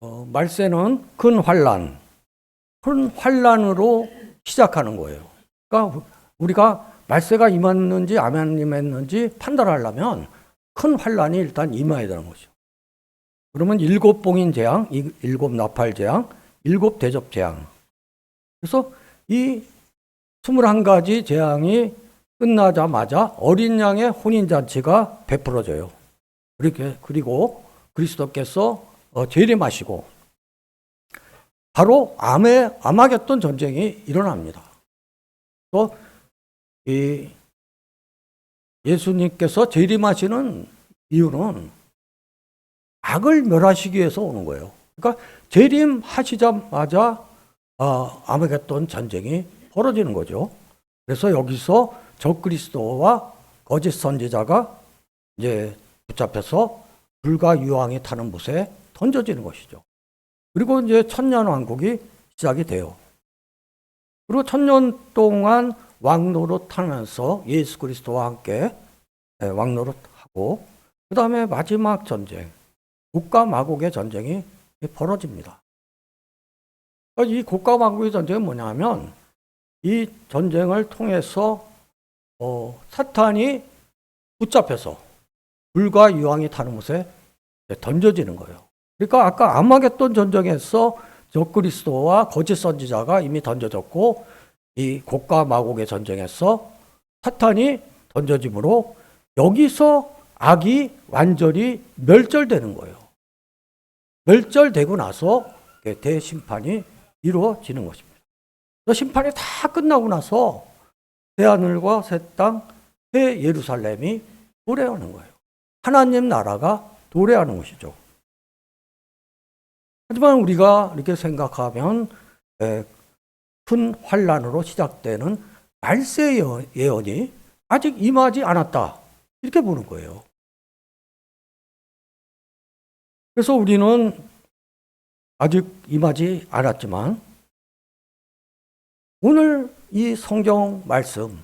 말세는 큰 환란으로 시작하는 거예요. 그러니까 우리가 말세가 임했는지 안 임했는지 판단하려면 큰 환란이 일단 임해야 되는 거죠. 그러면 7봉인 재앙, 7나팔 재앙, 7대접 재앙. 그래서 이 21가지 재앙이 끝나자마자 어린 양의 혼인잔치가 베풀어져요. 그리고 그리스도께서 재림하시고 바로 아마겟돈 전쟁이 일어납니다. 또 이 예수님께서 재림하시는 이유는 악을 멸하시기 위해서 오는 거예요. 그러니까 재림하시자마자 아마겟돈 전쟁이 벌어지는 거죠. 그래서 여기서 적그리스도와 거짓 선지자가 이제 붙잡혀서 불과 유황이 타는 못에 던져지는 것이죠. 그리고 이제 천년왕국이 시작이 돼요. 그리고 1000년 동안 왕노릇하면서 예수 그리스도와 함께 왕노릇하고 그 다음에 마지막 전쟁, 국가 마국의 전쟁이 벌어집니다. 이 국가 마국의 전쟁은 뭐냐면 이 전쟁을 통해서 사탄이 붙잡혀서 불과 유황이 타는 못에 던져지는 거예요. 그러니까 아까 아마겟돈 전쟁에서 적그리스도와 거짓 선지자가 이미 던져졌고 이 곡과 마곡의 전쟁에서 사탄이 던져짐으로 여기서 악이 완전히 멸절되는 거예요. 멸절되고 나서 대심판이 이루어지는 것입니다. 심판이 다 끝나고 나서 새하늘과 새 땅, 새 예루살렘이 도래하는 거예요. 하나님 나라가 도래하는 것이죠. 하지만 우리가 이렇게 생각하면 큰 환란으로 시작되는 말세 예언이 아직 임하지 않았다. 이렇게 보는 거예요. 그래서 우리는 아직 임하지 않았지만 오늘 이 성경 말씀,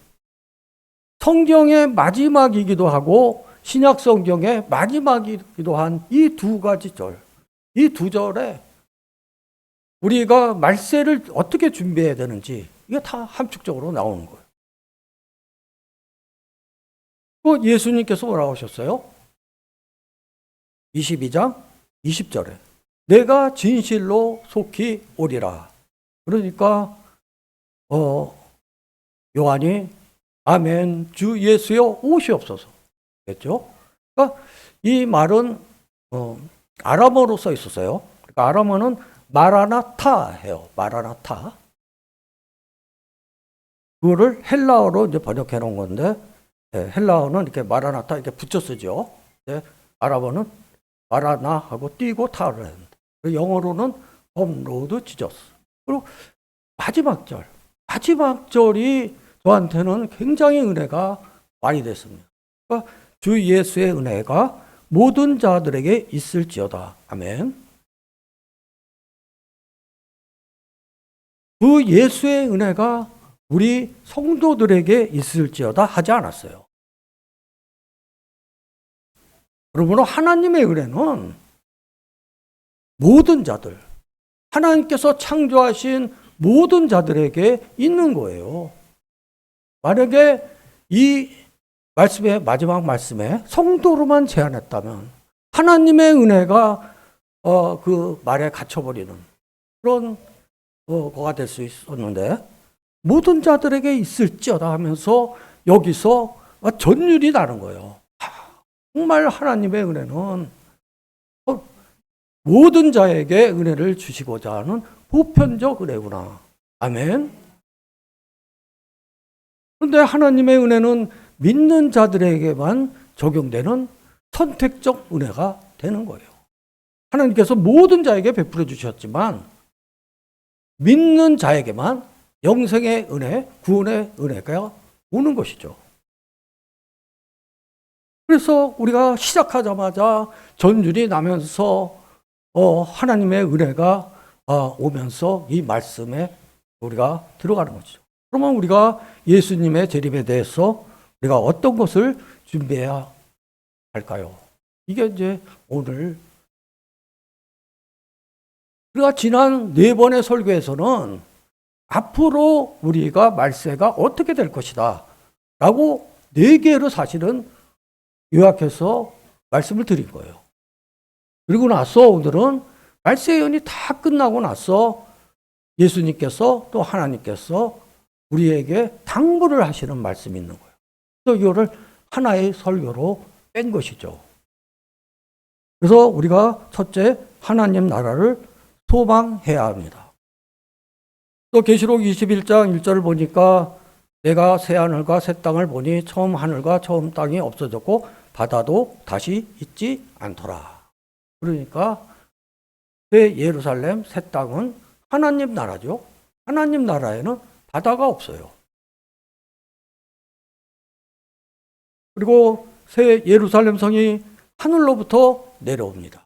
성경의 마지막이기도 하고 신약 성경의 마지막이기도 한 이 두 가지 절, 이 두 절에 우리가 말세를 어떻게 준비해야 되는지 이게 다 함축적으로 나오는 거예요. 예수님께서 뭐라고 하셨어요? 22장 20절에 내가 진실로 속히 오리라. 그러니까 요한이 아멘 주 예수여 오시옵소서 했죠. 그러니까 이 말은 아람어로 써 있었어요. 그러니까 아람어는 마라나타 해요. 마라나타. 그거를 헬라어로 이제 번역해 놓은 건데, 헬라어는 이렇게 마라나타 이렇게 붙여 쓰죠. 아랍어는 마라나 하고 띄고 타를 했는데, 영어로는 홈로드 지저스. 그리고 마지막 절이 저한테는 굉장히 은혜가 많이 됐습니다. 그러니까 주 예수의 은혜가 모든 자들에게 있을지어다. 아멘. 그 예수의 은혜가 우리 성도들에게 있을지어다 하지 않았어요. 그러므로 하나님의 은혜는 모든 자들, 하나님께서 창조하신 모든 자들에게 있는 거예요. 만약에 이 말씀의 마지막 말씀에 성도로만 제한했다면 하나님의 은혜가 그 말에 갇혀버리는 그런 거가 될 수 있었는데 모든 자들에게 있을지어다 하면서 여기서 전율이 나는 거예요. 정말 하나님의 은혜는 모든 자에게 은혜를 주시고자 하는 보편적 은혜구나. 아멘. 그런데 하나님의 은혜는 믿는 자들에게만 적용되는 선택적 은혜가 되는 거예요. 하나님께서 모든 자에게 베풀어 주셨지만 믿는 자에게만 영생의 은혜, 구원의 은혜가 오는 것이죠. 그래서 우리가 시작하자마자 전율이 나면서 하나님의 은혜가 오면서 이 말씀에 우리가 들어가는 거죠. 그러면 우리가 예수님의 재림에 대해서 우리가 어떤 것을 준비해야 할까요? 이게 이제 오늘 우리가 지난 4번의 설교에서는 앞으로 우리가 말세가 어떻게 될 것이다 라고 4개로 사실은 요약해서 말씀을 드린 거예요. 그리고 나서 오늘은 말세 예언이 다 끝나고 나서 예수님께서 또 하나님께서 우리에게 당부를 하시는 말씀이 있는 거예요. 그래서 이거를 하나의 설교로 뺀 것이죠. 그래서 우리가 첫째, 하나님 나라를 소망해야 합니다. 또 계시록 21장 1절을 보니까 내가 새 하늘과 새 땅을 보니 처음 하늘과 처음 땅이 없어졌고 바다도 다시 있지 않더라. 그러니까 새 예루살렘, 새 땅은 하나님 나라죠. 하나님 나라에는 바다가 없어요. 그리고 새 예루살렘 성이 하늘로부터 내려옵니다.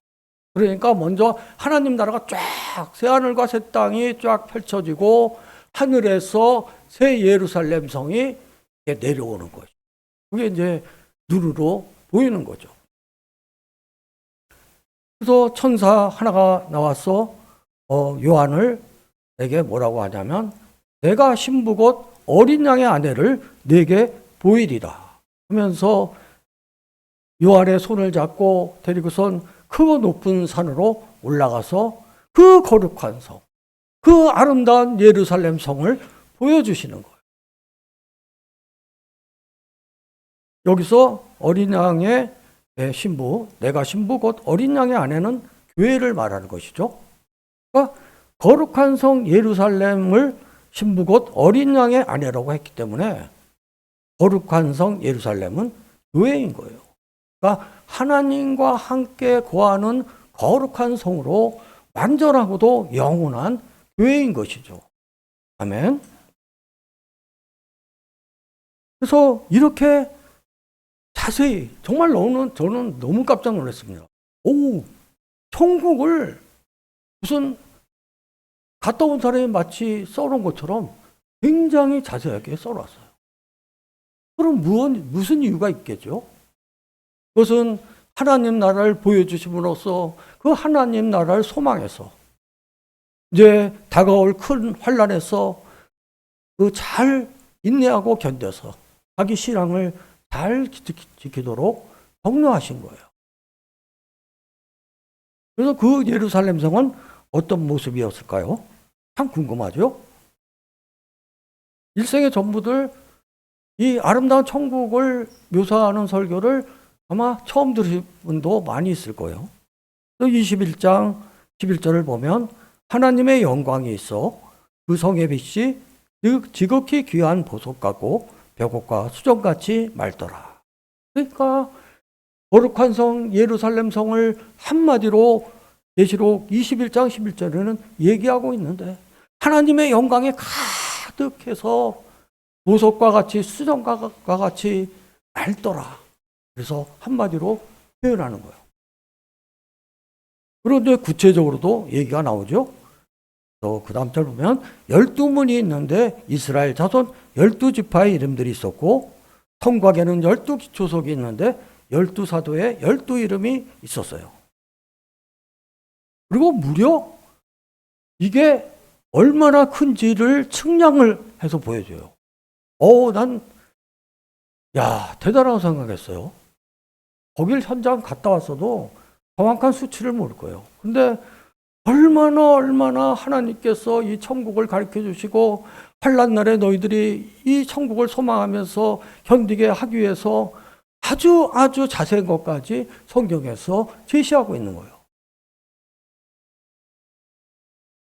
그러니까 먼저 하나님 나라가 쫙 새 하늘과 새 땅이 쫙 펼쳐지고 하늘에서 새 예루살렘 성이 내려오는 거죠. 그게 이제 눈으로 보이는 거죠. 그래서 천사 하나가 나와서 요한을 내게 뭐라고 하냐면 내가 신부 곧 어린 양의 아내를 내게 보이리라 하면서 요한의 손을 잡고 데리고선 크고 높은 산으로 올라가서 그 거룩한 성, 그 아름다운 예루살렘 성을 보여주시는 거예요. 여기서 어린 양의 신부, 내가 신부 곧 어린 양의 아내는 교회를 말하는 것이죠. 그러니까 거룩한 성 예루살렘을 신부 곧 어린 양의 아내라고 했기 때문에 거룩한 성 예루살렘은 교회인 거예요. 그러니까 하나님과 함께 거하는 거룩한 성으로 완전하고도 영원한 교회인 것이죠. 아멘. 그래서 이렇게 자세히 정말 저는 너무 깜짝 놀랐습니다. 오, 천국을 무슨 갔다 온 사람이 마치 써놓은 것처럼 굉장히 자세하게 써놨어요. 그럼 무슨 이유가 있겠죠? 그것은 하나님 나라를 보여주심으로써 그 하나님 나라를 소망해서 이제 다가올 큰 환난에서 그 잘 인내하고 견뎌서 자기 신앙을 잘 지키도록 격려하신 거예요. 그래서 그 예루살렘 성은 어떤 모습이었을까요? 참 궁금하죠? 일생의 전부들 이 아름다운 천국을 묘사하는 설교를 아마 처음 들으신 분도 많이 있을 거예요. 또 21장 11절을 보면 하나님의 영광이 있어 그 성의 빛이 지극히 귀한 보석 같고 벽옥과 수정같이 맑더라. 그러니까 거룩한 성 예루살렘 성을 한마디로 계시록 21장 11절에는 얘기하고 있는데 하나님의 영광이 가득해서 보석과 같이 수정과 같이 맑더라. 그래서 한마디로 표현하는 거예요. 그런데 구체적으로도 얘기가 나오죠. 또 그 다음 절 보면 12문이 있는데 이스라엘 자손 12지파의 이름들이 있었고 성곽에는 12기초석이 있는데 12사도의 12이름이 있었어요. 그리고 무려 이게 얼마나 큰지를 측량을 해서 보여줘요. 대단하다고 생각했어요. 거길 현장 갔다 왔어도 정확한 수치를 모를 거예요. 근데 얼마나 하나님께서 이 천국을 가르쳐 주시고 환난 날에 너희들이 이 천국을 소망하면서 견디게 하기 위해서 아주 자세한 것까지 성경에서 제시하고 있는 거예요.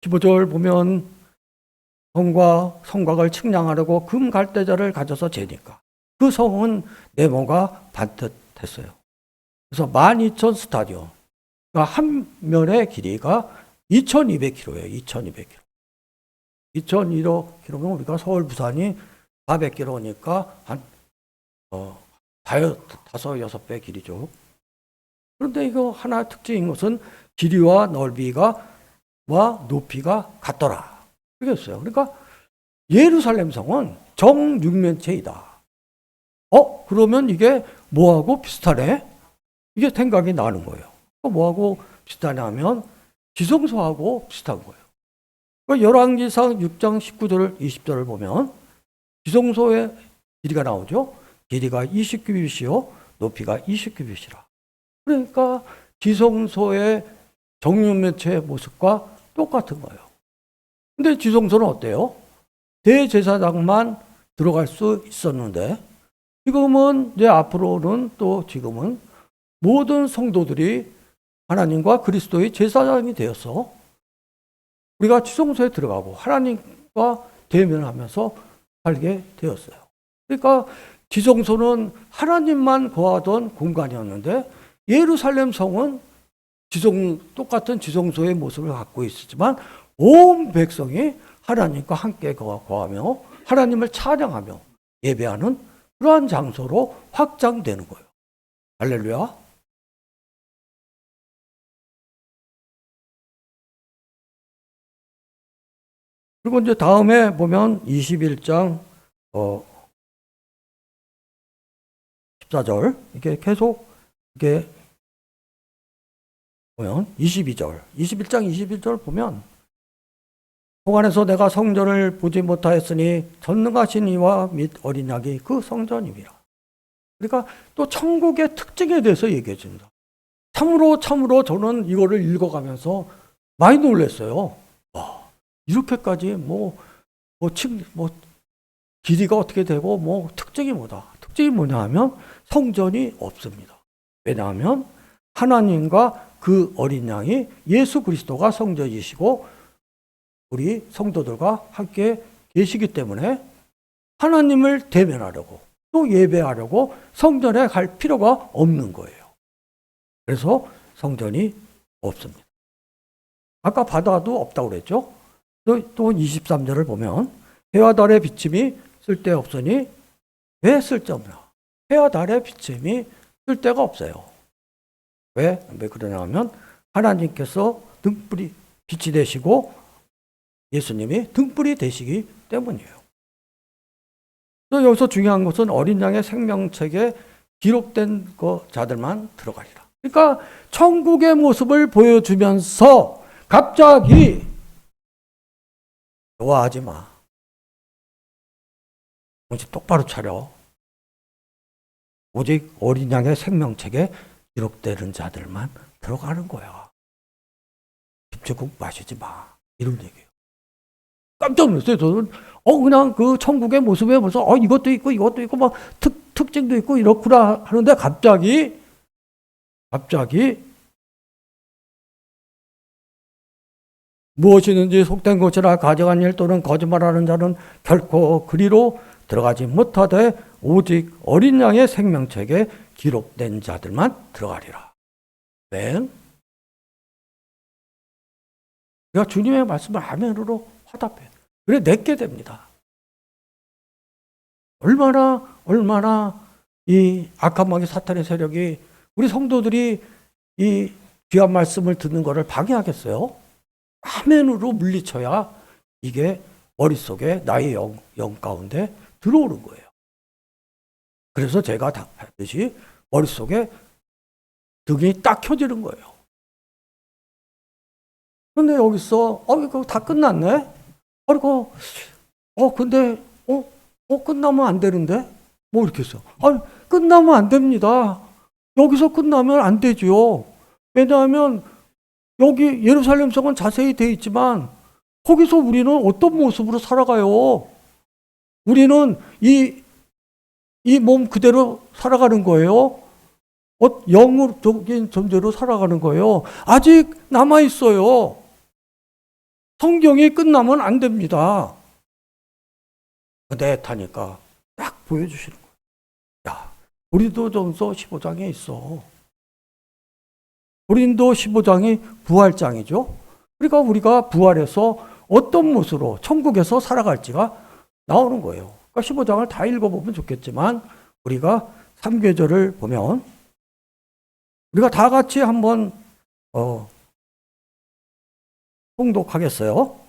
15절 보면 성곽을 측량하려고 금 갈대자를 가져서 재니까 그 성은 네모가 반듯했어요. 그래서 12,000 스타디온. 그러니까 한 면의 길이가 2,200km예요. 2,200km. 2,200km면 우리가 서울, 부산이 400km니까 한 5-6배 길이죠. 그런데 이거 하나 특징인 것은 길이와 넓이와 높이가 같더라. 그랬어요. 그러니까 예루살렘 성은 정육면체이다. 그러면 이게 뭐하고 비슷하네? 이게 생각이 나는 거예요. 뭐하고 비슷하냐 하면 지성소하고 비슷한 거예요. 열왕기상 6장 19절 20절을 보면 지성소의 길이가 나오죠. 길이가 20규빗이요 높이가 20규빗이라. 그러니까 지성소의 정육면체의 모습과 똑같은 거예요. 근데 지성소는 어때요? 대제사장만 들어갈 수 있었는데 지금은 이제 앞으로는 또 지금은 모든 성도들이 하나님과 그리스도의 제사장이 되어서 우리가 지성소에 들어가고 하나님과 대면하면서 살게 되었어요. 그러니까 지성소는 하나님만 거하던 공간이었는데 예루살렘 성은 똑같은 지성소의 모습을 갖고 있었지만 온 백성이 하나님과 함께 거하며 하나님을 찬양하며 예배하는 그러한 장소로 확장되는 거예요. 할렐루야. 그리고 이제 다음에 보면 21장 14절 이렇게 계속 이렇게 보면 21장 21절 보면 동안에서 내가 성전을 보지 못하였으니 전능하신 이와 및 어린 양이 그 성전임이라. 그러니까 또 천국의 특징에 대해서 얘기해 줍니다. 참으로 저는 이거를 읽어가면서 많이 놀랐어요. 와, 이렇게까지 길이가 어떻게 되고 특징이 뭐다. 특징이 뭐냐 하면 성전이 없습니다. 왜냐하면 하나님과 그 어린 양이 예수 그리스도가 성전이시고 우리 성도들과 함께 계시기 때문에 하나님을 대면하려고 또 예배하려고 성전에 갈 필요가 없는 거예요. 그래서 성전이 없습니다. 아까 바다도 없다고 그랬죠. 또 23절을 보면 해와 달의 비침이 쓸데없으니 왜 쓸데없나? 해와 달의 비침이 쓸데가 없어요. 왜 그러냐 하면 하나님께서 등불이 빛이 되시고 예수님이 등불이 되시기 때문이에요. 또 여기서 중요한 것은 어린 양의 생명책에 기록된 자들만 들어가리라. 그러니까 천국의 모습을 보여주면서 갑자기 좋아하지 마. 정신 똑바로 차려. 오직 어린 양의 생명책에 기록되는 자들만 들어가는 거야. 김치국 마시지 마. 이런 얘기예요. 깜짝 놀랐어요. 저는 그냥 그 천국의 모습에 벌써 이것도 있고 특징도 있고 이렇구나 하는데 갑자기 무엇이든지 속된 것이라 가져간 일 또는 거짓말하는 자는 결코 그리로 들어가지 못하되 오직 어린 양의 생명책에 기록된 자들만 들어가리라. 네. 내가 주님의 말씀을 아멘으로 화답해. 그래 내게 됩니다. 얼마나 이 악한 마귀 사탄의 세력이 우리 성도들이 이 귀한 말씀을 듣는 것을 방해하겠어요? 아멘으로 물리쳐야 이게 머릿속에 나의 영 가운데 들어오는 거예요. 그래서 제가 하듯이 머릿속에 등이 딱 켜지는 거예요. 근데 여기서 이거 다 끝났네? 그리고 근데 끝나면 안 되는데? 이렇게 했어. 끝나면 안 됩니다. 여기서 끝나면 안 되죠. 왜냐하면 여기 예루살렘 성은 자세히 되어 있지만 거기서 우리는 어떤 모습으로 살아가요? 우리는 이 몸 그대로 살아가는 거예요. 영적인 존재로 살아가는 거예요. 아직 남아 있어요. 성경이 끝나면 안 됩니다. 타니까 딱 보여주시는 거예요. 야, 고린도전서 15장에 있어. 고린도 15장이 부활장이죠. 그러니까 우리가 부활해서 어떤 모습으로 천국에서 살아갈지가 나오는 거예요. 그러니까 15장을 다 읽어보면 좋겠지만 우리가 3계절을 보면 우리가 다 같이 한번 통독하겠어요.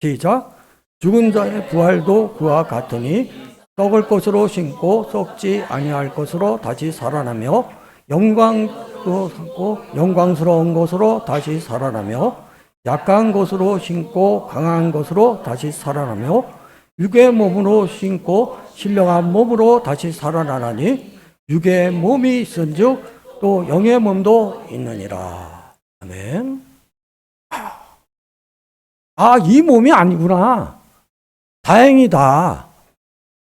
시작. 죽은 자의 부활도 그와 같으니 썩을 것으로 신고 썩지 아니할 것으로 다시 살아나며 영광 또 삼고 영광스러운 것으로 다시 살아나며 약한 것으로 신고 강한 것으로 다시 살아나며 육의 몸으로 신고 신령한 몸으로 다시 살아나나니 육의 몸이 있은즉 또 영의 몸도 있느니라. 아멘. 아, 이 몸이 아니구나. 다행이다.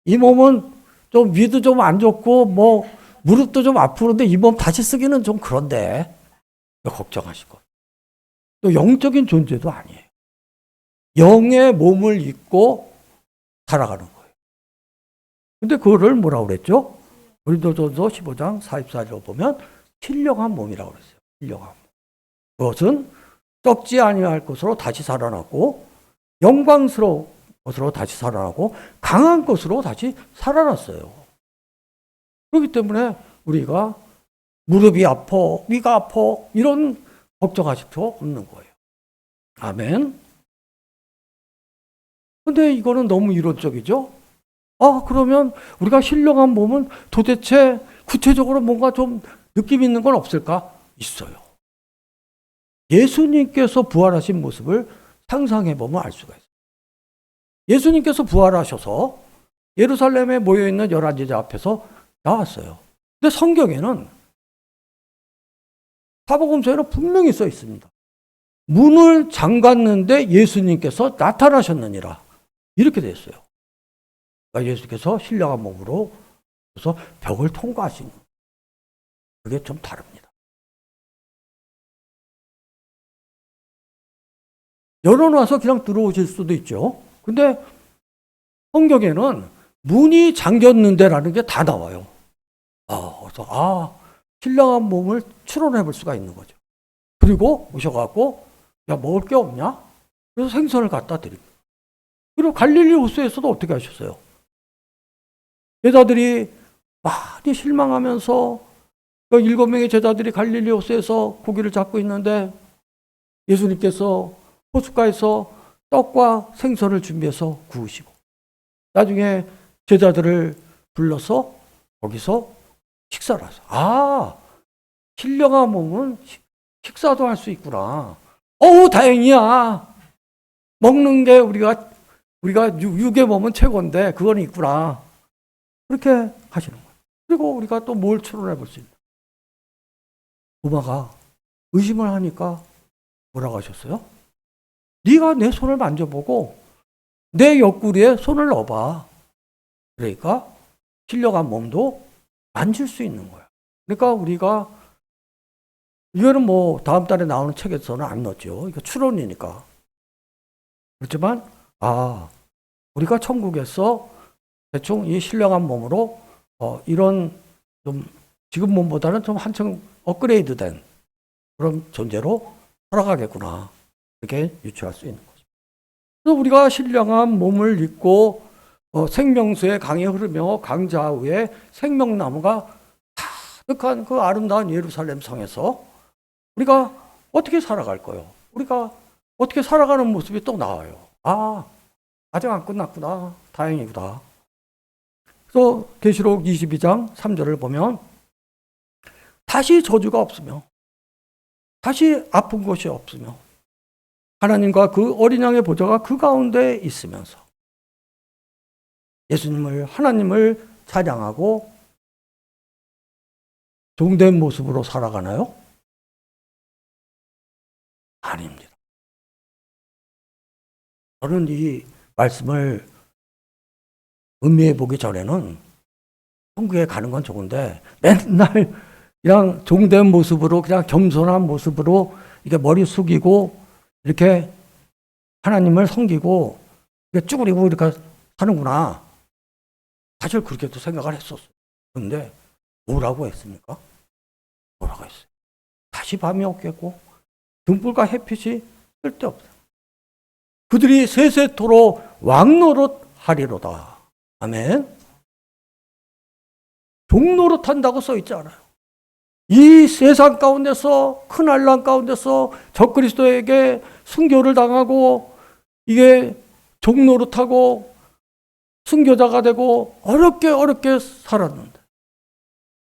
이 몸은 좀 위도 좀 안 좋고 뭐 무릎도 좀 아프는데 이 몸 다시 쓰기는 좀 그런데 걱정하시고 또 영적인 존재도 아니에요. 영의 몸을 입고 살아가는 거예요. 근데 그거를 뭐라고 그랬죠? 고린도전서 15장 44절로 보면 신령한 몸이라고 그랬어요. 신령한 몸. 그것은 썩지 아니할 것으로 다시 살아났고 영광스러운 것으로 다시 살아나고 강한 것으로 다시 살아났어요. 그렇기 때문에 우리가 무릎이 아파, 위가 아파 이런 걱정하실 필요 없는 거예요. 아멘. 근데 이거는 너무 이론적이죠? 아, 그러면 우리가 신령한 몸은 도대체 구체적으로 뭔가 좀 느낌 있는 건 없을까? 있어요. 예수님께서 부활하신 모습을 상상해 보면 알 수가 있어요. 예수님께서 부활하셔서 예루살렘에 모여있는 11제자 앞에서 나왔어요. 근데 성경에는 사복음서에는 분명히 써 있습니다. 문을 잠갔는데 예수님께서 나타나셨느니라. 이렇게 되어 있어요. 그러니까 예수께서 신령한 몸으로 그래서 벽을 통과하신 그게 좀 다릅니다. 열어놔서 그냥 들어오실 수도 있죠. 근데 성경에는 문이 잠겼는데라는 게 다 나와요. 그래서 신령한 몸을 추론해 볼 수가 있는 거죠. 그리고 오셔갖고 야, 먹을 게 없냐? 그래서 생선을 갖다 드립니다. 그리고 갈릴리 호수에서도 어떻게 하셨어요? 제자들이 많이 실망하면서 7명의 제자들이 갈릴리 호수에서 고기를 잡고 있는데 예수님께서 호숫가에서 떡과 생선을 준비해서 구우시고 나중에 제자들을 불러서 거기서 식사를 하세요. 신령한 몸은 식사도 할 수 있구나. 다행이야. 먹는 게 우리가 육의 몸은 최고인데 그건 있구나. 그렇게 하시는 거예요. 그리고 우리가 또 뭘 추론해 볼 수 있나? 도마가 의심을 하니까 뭐라고 하셨어요? 네가 내 손을 만져보고 내 옆구리에 손을 넣어봐. 그러니까 신령한 몸도 만질 수 있는 거야. 그러니까 우리가 이거는 뭐 다음 달에 나오는 책에서는 안 넣었죠. 이거 추론이니까. 그렇지만 우리가 천국에서 대충 이 신령한 몸으로 이런 좀 지금 몸보다는 좀 한층 업그레이드된 그런 존재로 살아가겠구나. 이렇게 유추할 수 있는 거죠. 그래서 우리가 신령한 몸을 입고 생명수의 강이 흐르며 강 좌우에 생명나무가 가득한 그 아름다운 예루살렘 성에서 우리가 어떻게 살아갈까요? 우리가 어떻게 살아가는 모습이 또 나와요. 아직 안 끝났구나. 다행이구나. 그래서 계시록 22장 3절을 보면 다시 저주가 없으며 다시 아픈 것이 없으며 하나님과 그 어린 양의 보좌가 그 가운데 있으면서 하나님을 찬양하고 종된 모습으로 살아가나요? 아닙니다. 저는 이 말씀을 음미해 보기 전에는 천국에 가는 건 좋은데 맨날 그냥 종된 모습으로 그냥 겸손한 모습으로 이렇게 머리 숙이고 이렇게 하나님을 섬기고 이렇게 쭈그리고 이렇게 사는구나. 사실 그렇게도 생각을 했었어요. 그런데 뭐라고 했습니까? 뭐라고 했어요? 다시 밤이 없겠고 등불과 햇빛이 쓸데없어요. 그들이 세세토록 왕노릇 하리로다. 아멘. 종노릇한다고 써있지 않아요. 이 세상 가운데서 큰 환난 가운데서 적그리스도에게 순교를 당하고 이게 종노릇하고 순교자가 되고 어렵게 살았는데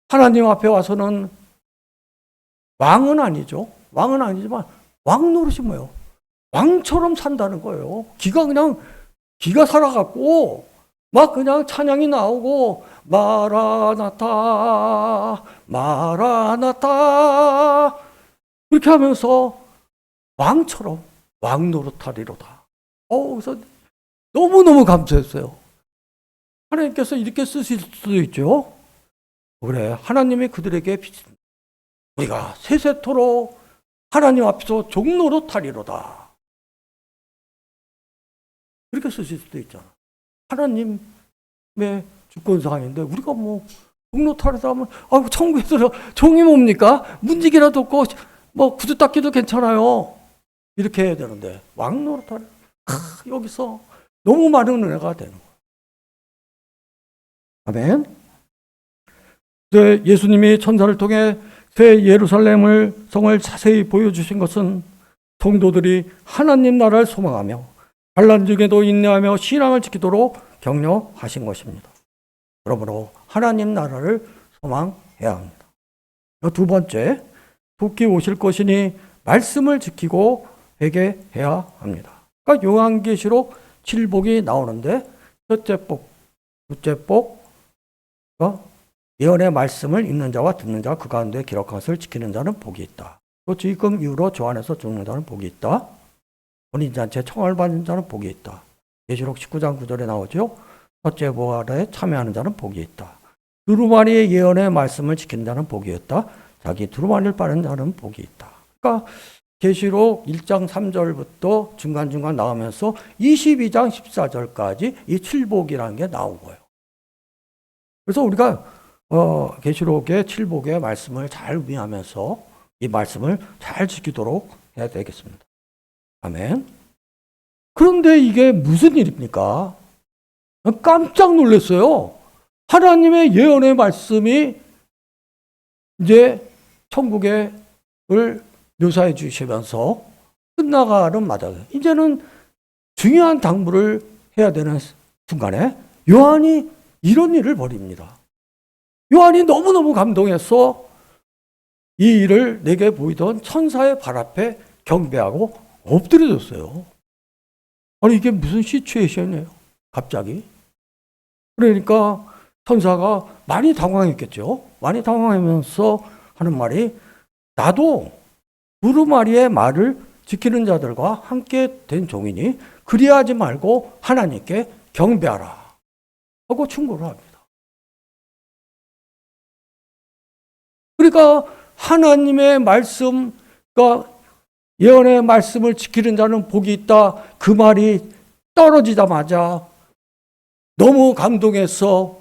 하나님 앞에 와서는 왕은 아니죠. 왕은 아니지만 왕 노릇이 뭐예요? 왕처럼 산다는 거예요. 기가 살아갖고 막 그냥 찬양이 나오고 마라나타 마라나타 그렇게 하면서 왕처럼 왕 노릇하리로다. 그래서 너무너무 감사했어요. 하나님께서 이렇게 쓰실 수도 있죠. 그래, 하나님이 그들에게 우리가 세세토록 하나님 앞에서 종노릇하리로다. 그렇게 쓰실 수도 있잖아. 하나님의 주권상인데 우리가 뭐 종노릇하리다 하면 천국에서 종이 뭡니까? 문지기라도 없고 뭐 구두 닦기도 괜찮아요. 이렇게 해야 되는데 왕노릇하리 여기서 너무 많은 은혜가 되는 거예요. 아멘. 예수님이 천사를 통해 새 예루살렘을 성을 자세히 보여주신 것은 성도들이 하나님 나라를 소망하며 환난 중에도 인내하며 신앙을 지키도록 격려하신 것입니다. 그러므로 하나님 나라를 소망해야 합니다. 두 번째, 속히 오실 것이니 말씀을 지키고 회개해야 합니다. 그러니까 요한계시록 7복이 나오는데 첫째 복, 둘째 복, 예언의 말씀을 읽는 자와 듣는 자와 그 가운데 기록한 것을 지키는 자는 복이 있다. 또 지금 이후로 주 안에서 죽는 자는 복이 있다. 혼인잔치에 청함을 받는 자는 복이 있다. 계시록 19장 9절에 나오죠. 첫째 부활에 참여하는 자는 복이 있다. 두루마리의 예언의 말씀을 지키는 자는 복이 있다. 자기 두루마리를 빠는 자는 복이 있다. 그러니까 계시록 1장 3절부터 중간중간 나오면서 22장 14절까지 이 칠복이라는 게 나온 거예요. 그래서 우리가 계시록의 칠복의 말씀을 잘 의미하면서 이 말씀을 잘 지키도록 해야 되겠습니다. 아멘. 그런데 이게 무슨 일입니까? 깜짝 놀랐어요. 하나님의 예언의 말씀이 이제 천국을 묘사해 주시면서 끝나가는 마당에 이제는 중요한 당부를 해야 되는 순간에 요한이 이런 일을 벌입니다. 요한이 너무너무 감동해서 이 일을 내게 보이던 천사의 발 앞에 경배하고 엎드려졌어요. 아니 이게 무슨 시츄에이션이에요? 갑자기. 그러니까 천사가 많이 당황했겠죠. 많이 당황하면서 하는 말이 나도 두루마리의 말을 지키는 자들과 함께 된 종이니 그리하지 말고 하나님께 경배하라 하고 충고를 합니다. 그러니까 하나님의 말씀, 그러니까 예언의 말씀을 지키는 자는 복이 있다. 그 말이 떨어지자마자 너무 감동해서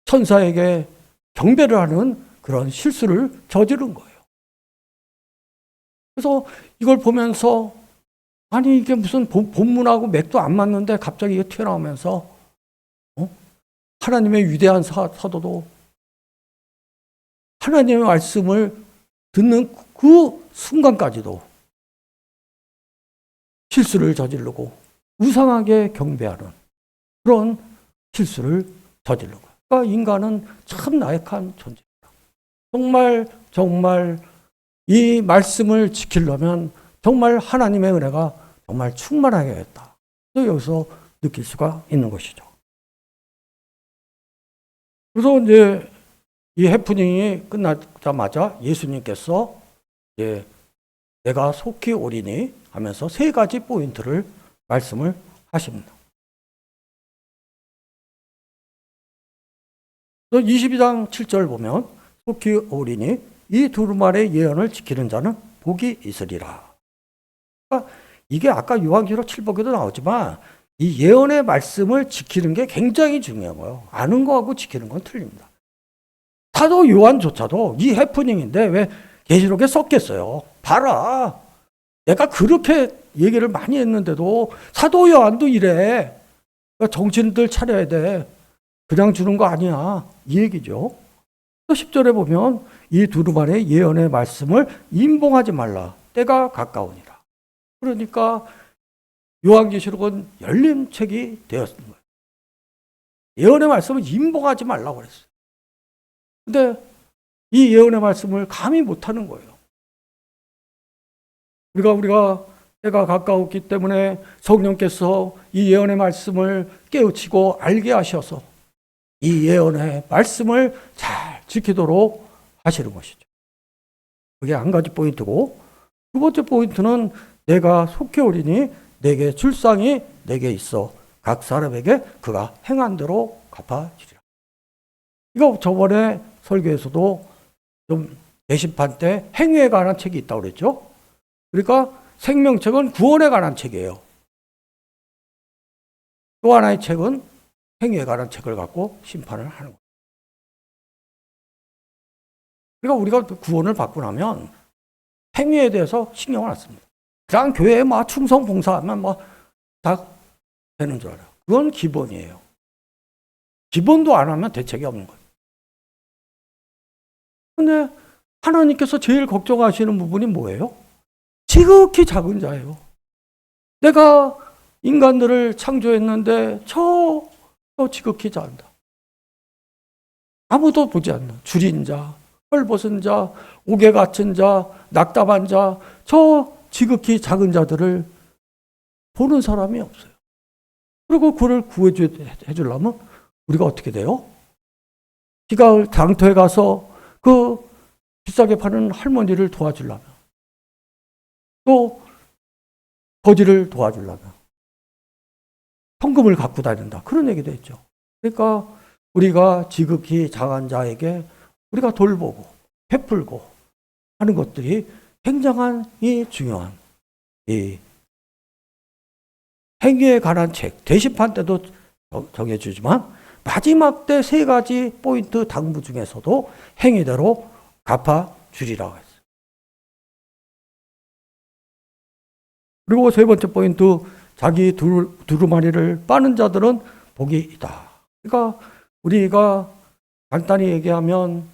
천사에게 경배를 하는 그런 실수를 저지른 거예요. 그래서 이걸 보면서 아니 이게 무슨 본문하고 맥도 안 맞는데 갑자기 이게 튀어나오면서 하나님의 위대한 사도도 하나님의 말씀을 듣는 그 순간까지도 실수를 저지르고 우상하게 경배하는 그런 실수를 저지른 거예요. 그러니까 인간은 참 나약한 존재입니다. 정말 이 말씀을 지키려면 정말 하나님의 은혜가 정말 충만하겠다. 여기서 느낄 수가 있는 것이죠. 그래서 이제 이 해프닝이 끝나자마자 예수님께서 이제 내가 속히 오리니 하면서 세 가지 포인트를 말씀을 하십니다. 22장 7절 보면 속히 오리니 이 두루마리의 예언을 지키는 자는 복이 있으리라. 그러니까 이게 아까 요한계시록 7복에도 나오지만 이 예언의 말씀을 지키는 게 굉장히 중요한 거예요. 아는 거하고 지키는 건 틀립니다. 사도 요한조차도 이 해프닝인데 왜 계시록에 썼겠어요? 봐라. 내가 그렇게 얘기를 많이 했는데도 사도 요한도 이래. 그러니까 정신들 차려야 돼. 그냥 주는 거 아니야. 이 얘기죠. 또 10절에 보면 이 두루마리의 예언의 말씀을 임봉하지 말라. 때가 가까우니라. 그러니까 요한계시록은 열린 책이 되었는 거예요. 예언의 말씀을 임봉하지 말라고 그랬어요. 근데 이 예언의 말씀을 감히 못하는 거예요. 우리가 때가 가까웠기 때문에 성령께서 이 예언의 말씀을 깨우치고 알게 하셔서 이 예언의 말씀을 잘 지키도록 하시는 것이죠. 그게 한 가지 포인트고, 두 번째 포인트는 내가 속히 오리니 내게 줄상이 내게 있어 각 사람에게 그가 행한 대로 갚아주리라. 이거 저번에 설교에서도 좀 대심판 때 행위에 관한 책이 있다고 그랬죠. 그러니까 생명책은 구원에 관한 책이에요. 또 하나의 책은 행위에 관한 책을 갖고 심판을 하는 거예요. 그러니까 우리가 구원을 받고 나면 행위에 대해서 신경을 안 씁니다. 그냥 교회에 막 충성 봉사하면 다 되는 줄 알아요. 그건 기본이에요. 기본도 안 하면 대책이 없는 거예요. 근데 하나님께서 제일 걱정하시는 부분이 뭐예요? 지극히 작은 자예요. 내가 인간들을 창조했는데 저 지극히 작다. 아무도 보지 않는 줄인 자, 헐벗은 자, 옥에 갇힌 자, 낙담한 자, 저 지극히 작은 자들을 보는 사람이 없어요. 그리고 그를 구해주려면 우리가 어떻게 돼요? 비가을 장터에 가서 그 비싸게 파는 할머니를 도와주려면, 또 거지를 도와주려면 현금을 갖고 다닌다. 그런 얘기도 했죠. 그러니까 우리가 지극히 작은 자에게 우리가 돌보고 베풀고 하는 것들이 굉장한 이 중요한 이 행위에 관한 책, 대심판 때도 정해주지만 마지막 때 세 가지 포인트 당부 중에서도 행위대로 갚아주리라고 했어요. 그리고 세 번째 포인트, 자기 두루마리를 빠는 자들은 복이 있다. 그러니까 우리가 간단히 얘기하면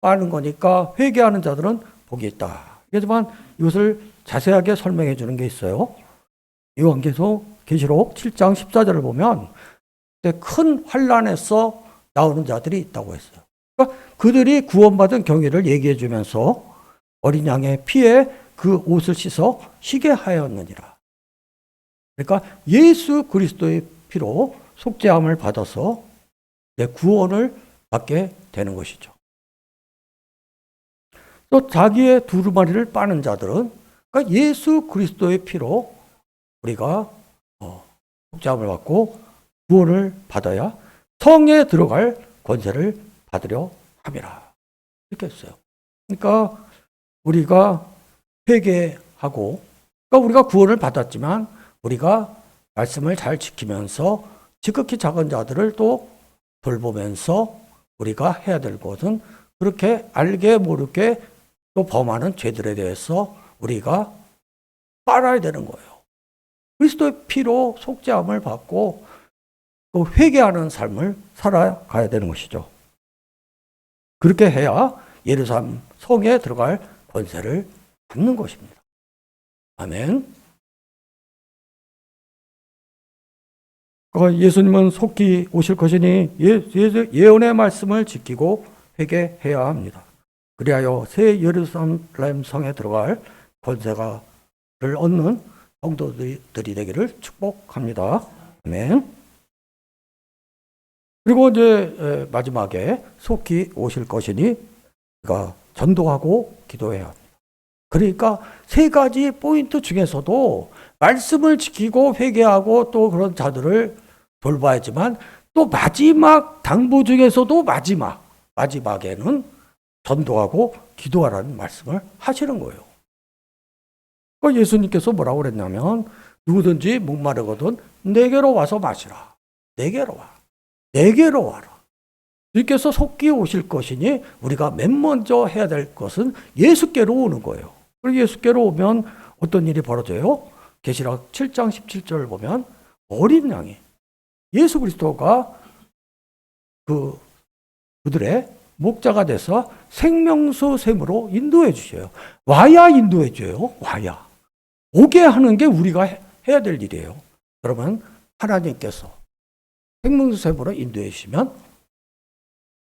빠는 거니까 회개하는 자들은 복이 있다. 하지만 이것을 자세하게 설명해 주는 게 있어요. 요한계시록 7장 14절을 보면 큰 환난에서 나오는 자들이 있다고 했어요. 그러니까 그들이 구원받은 경위를 얘기해 주면서 어린 양의 피에 그 옷을 씻어 쉬게 하였느니라. 그러니까 예수 그리스도의 피로 속죄함을 받아서 구원을 받게 되는 것이죠. 또 자기의 두루마리를 빠는 자들은 그러니까 예수 그리스도의 피로 우리가 속죄함을 받고 구원을 받아야 성에 들어갈 권세를 받으려 함이라. 이렇게 했어요. 그러니까 우리가 회개하고, 그러니까 우리가 구원을 받았지만 우리가 말씀을 잘 지키면서 지극히 작은 자들을 또 돌보면서 우리가 해야 될 것은 그렇게 알게 모르게 또 범하는 죄들에 대해서 우리가 빨아야 되는 거예요. 그리스도의 피로 속죄함을 받고 또 회개하는 삶을 살아가야 되는 것이죠. 그렇게 해야 예루살렘 성에 들어갈 권세를 받는 것입니다. 아멘. 예수님은 속히 오실 것이니 예언의 말씀을 지키고 회개해야 합니다. 그리하여 새 예루살렘 성에 들어갈 권세를 얻는 성도들이 되기를 축복합니다. 아멘. 그리고 이제 마지막에 속히 오실 것이니 우리가 전도하고 기도해야 합니다. 그러니까 세 가지 포인트 중에서도 말씀을 지키고 회개하고 또 그런 자들을 돌봐야지만 또 마지막 당부 중에서도 마지막에는 전도하고 기도하라는 말씀을 하시는 거예요. 예수님께서 뭐라고 그랬냐면 누구든지 목마르거든 내게로 와서 마시라. 내게로 와. 내게로 와라. 주께서 속히 오실 것이니 우리가 맨 먼저 해야 될 것은 예수께로 오는 거예요. 그리고 예수께로 오면 어떤 일이 벌어져요? 계시록 7장 17절을 보면 어린 양이 예수 그리스도가 그들의 목자가 돼서 생명수 샘으로 인도해 주셔요. 와야 인도해 줘요. 와야. 오게 하는 게 우리가 해야 될 일이에요. 그러면 하나님께서 생명수 샘으로 인도해 주시면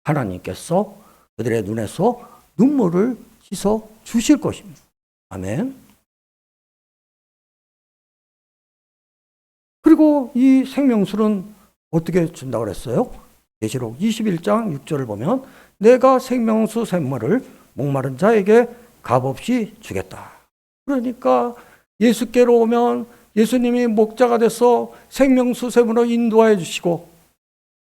하나님께서 그들의 눈에서 눈물을 씻어 주실 것입니다. 아멘. 그리고 이 생명수는 어떻게 준다고 그랬어요? 계시록 21장 6절을 보면 내가 생명수 샘물을 목마른 자에게 값없이 주겠다. 그러니까 예수께로 오면 예수님이 목자가 돼서 생명수 샘물로 인도하여 주시고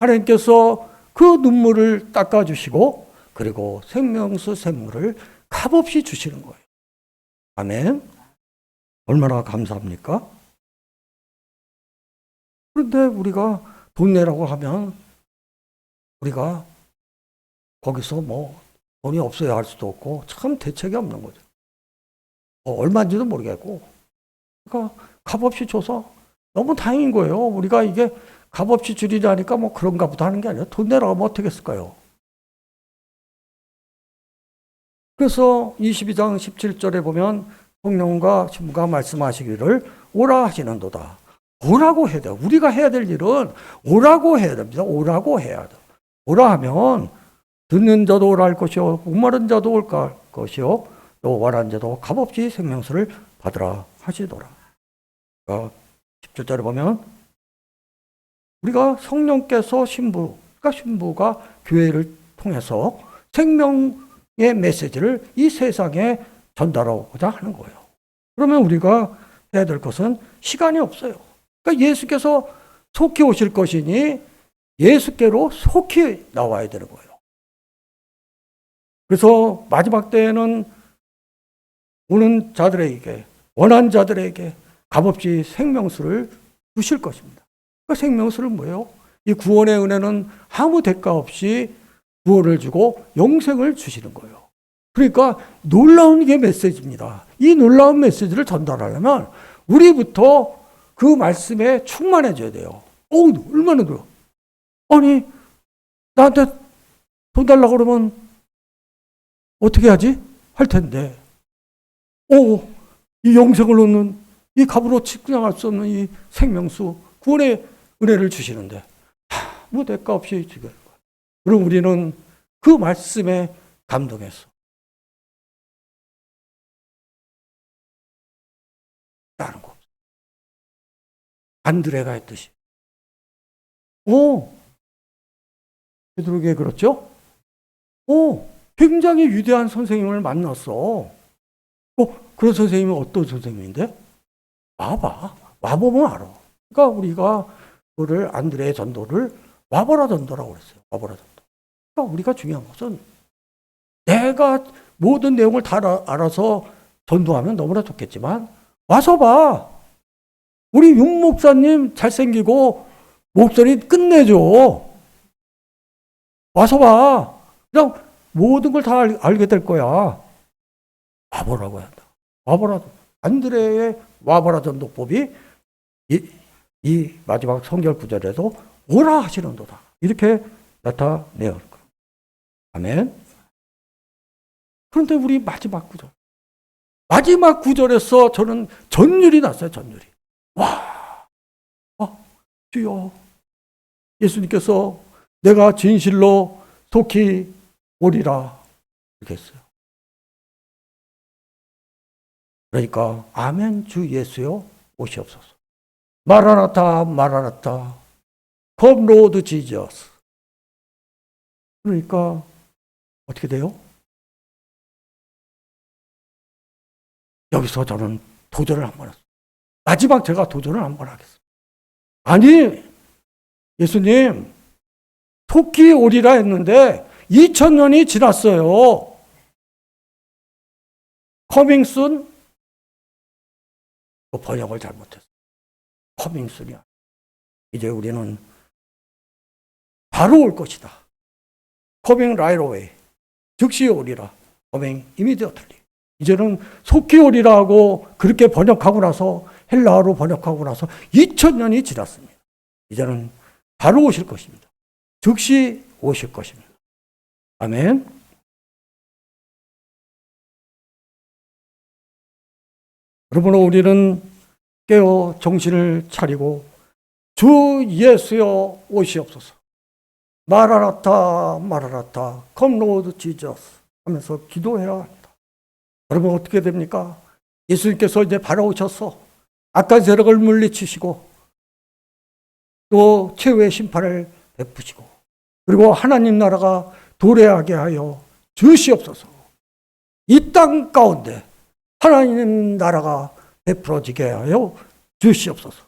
하나님께서 그 눈물을 닦아주시고 그리고 생명수 샘물을 값없이 주시는 거예요. 아멘. 얼마나 감사합니까? 그런데 우리가 돈 내라고 하면 우리가 거기서 뭐 돈이 없어야 할 수도 없고 참 대책이 없는 거죠. 얼마인지도 모르겠고 그러니까 값없이 줘서 너무 다행인 거예요. 우리가 이게 값없이 주리라니까 뭐 그런가 보다 하는 게 아니라 돈 내라고 하면 어떻게 했을까요? 그래서 22장 17절에 보면 성령과 신부가 말씀하시기를 오라 하시는도다. 오라고 해야 돼요. 우리가 해야 될 일은 오라고 해야 됩니다. 오라고 해야 돼요. 오라 하면 듣는 자도 오라 할 것이요 목마른 자도 올 것이요 또 와란 자도 값없이 생명수를 받으라 하시더라. 그러니까 17절에 보면 우리가 성령께서 신부가 교회를 통해서 생명의 메시지를 이 세상에 전달하고자 하는 거예요. 그러면 우리가 해야 될 것은 시간이 없어요. 그러니까 예수께서 속히 오실 것이니 예수께로 속히 나와야 되는 거예요. 그래서 마지막 때에는 오는 자들에게 원한 자들에게 값없이 생명수를 주실 것입니다. 그 생명수는 뭐예요? 이 구원의 은혜는 아무 대가 없이 구원을 주고 영생을 주시는 거예요. 그러니까 놀라운 게 메시지입니다. 이 놀라운 메시지를 전달하려면 우리부터 그 말씀에 충만해져야 돼요. 얼마나 그래요? 아니 나한테 돈 달라고 그러면 어떻게 하지? 할 텐데 이 영생을 얻는 이 값으로 측량할 수 없는 이 생명수 구원의 은혜를 주시는데 뭐 대가 없이 주겠는 거예요. 그럼 우리는 그 말씀에 감동해서 다른 거 안드레가 했듯이 베드로에게 그렇죠? 굉장히 위대한 선생님을 만났어. 그런 선생님이 어떤 선생님인데? 와보면 알아. 그러니까 우리가 그를 안드레의 전도를 와보라 전도라고 그랬어요. 와보라 전도. 그러니까 우리가 중요한 것은 내가 모든 내용을 다 알아서 전도하면 너무나 좋겠지만 와서 봐. 우리 윤 목사님 잘생기고 목소리 끝내줘. 와서 봐. 그냥 모든 걸 다 알게 될 거야. 와보라고 해야 한다. 와보라. 안드레의 와보라 전도법이 이 마지막 성결 구절에도 오라 하시는도다. 이렇게 나타내요. 아멘. 그런데 우리 마지막 구절. 마지막 구절에서 저는 전율이 났어요. 전율이. 주여. 예수님께서 내가 진실로 속히 오리라. 이렇게 했어요. 그러니까 아멘 주 예수여 오시옵소서. 마라나타 마라나타 Come Lord Jesus. 그러니까 어떻게 돼요? 여기서 저는 도전을 한번 했어요. 마지막 제가 도전을 한번 하겠습니다. 아니 예수님 속히 오리라 했는데 2000년이 지났어요. Coming soon? 번역을 잘못했어요. Coming soon이야. 이제 우리는 바로 올 것이다. Coming right away. 즉시 오리라. Coming immediately. 이제는 속히 오리라 하고 그렇게 번역하고 나서 헬라어로 번역하고 나서 2000년이 지났습니다. 이제는 바로 오실 것입니다. 즉시 오실 것입니다. 아멘. 여러분, 우리는 깨어 정신을 차리고 주 예수여 오시옵소서. 마라나타 마라나타 Come Lord Jesus 하면서 기도해야 합니다. 여러분 어떻게 됩니까? 예수님께서 이제 바로 오셔서 악한 세력을 물리치시고 또 최후의 심판을 베푸시고 그리고 하나님 나라가 도래하게 하여 주시옵소서. 이 땅 가운데 하나님 나라가 베풀어지게 하여 주시옵소서.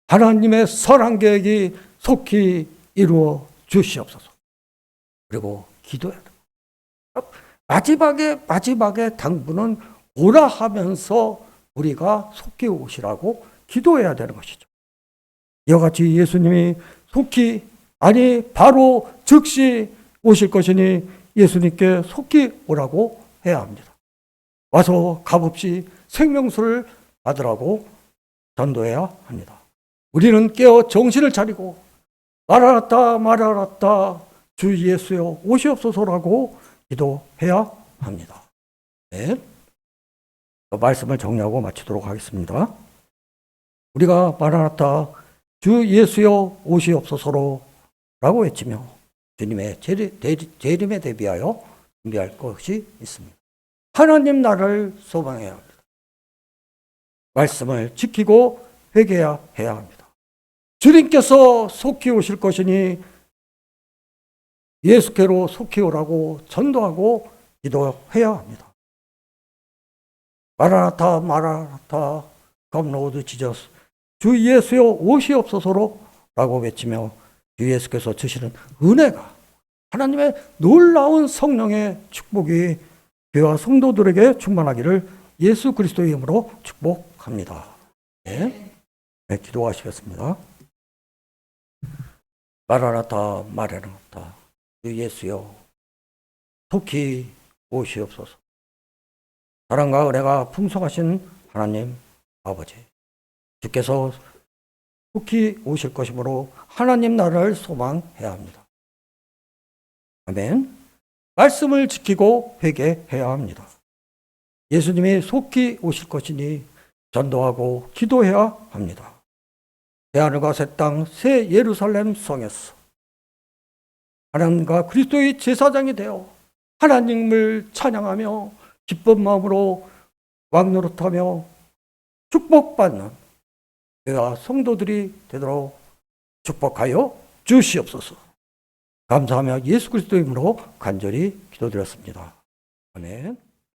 하나님의 선한 계획이 속히 이루어 주시옵소서. 그리고 기도해야 됩니다. 마지막에 당부는 오라 하면서 우리가 속히 오시라고 기도해야 되는 것이죠. 이와 같이 예수님이 속히 아니 바로 즉시 오실 것이니 예수님께 속히 오라고 해야 합니다. 와서 값없이 생명수를 받으라고 전도해야 합니다. 우리는 깨어 정신을 차리고 마라나타 마라나타 주 예수여 오시옵소서라고 기도해야 합니다. 네. 말씀을 정리하고 마치도록 하겠습니다. 우리가 마라나타 주 예수여 오시옵소서로 라고 외치며 주님의 재림에 대비하여 준비할 것이 있습니다. 하나님 나라를 소망해야 합니다. 말씀을 지키고 회개해야 합니다. 주님께서 속히 오실 것이니 예수께로 속히 오라고 전도하고 기도해야 합니다. 마라나타 마라나타 come Lord Jesus 주 예수여 오시옵소서로 라고 외치며 주 예수께서 주시는 은혜가 하나님의 놀라운 성령의 축복이 교회와 성도들에게 충만하기를 예수 그리스도의 이름으로 축복합니다. 네, 기도하시겠습니다. 마라나타 마라나타 주 예수여 속히 오시옵소서. 사랑과 은혜가 풍성하신 하나님 아버지 주께서 속히 오실 것이므로 하나님 나라를 소망해야 합니다. 아멘. 말씀을 지키고 회개해야 합니다. 예수님이 속히 오실 것이니 전도하고 기도해야 합니다. 새하늘과 새 땅, 새 예루살렘 성에서 하나님과 그리스도의 제사장이 되어 하나님을 찬양하며 기쁜 마음으로 왕노릇하며 축복받는 교회와 성도들이 되도록 축복하여 주시옵소서. 감사하며 예수 그리스도의 이름으로 간절히 기도드렸습니다. 아멘.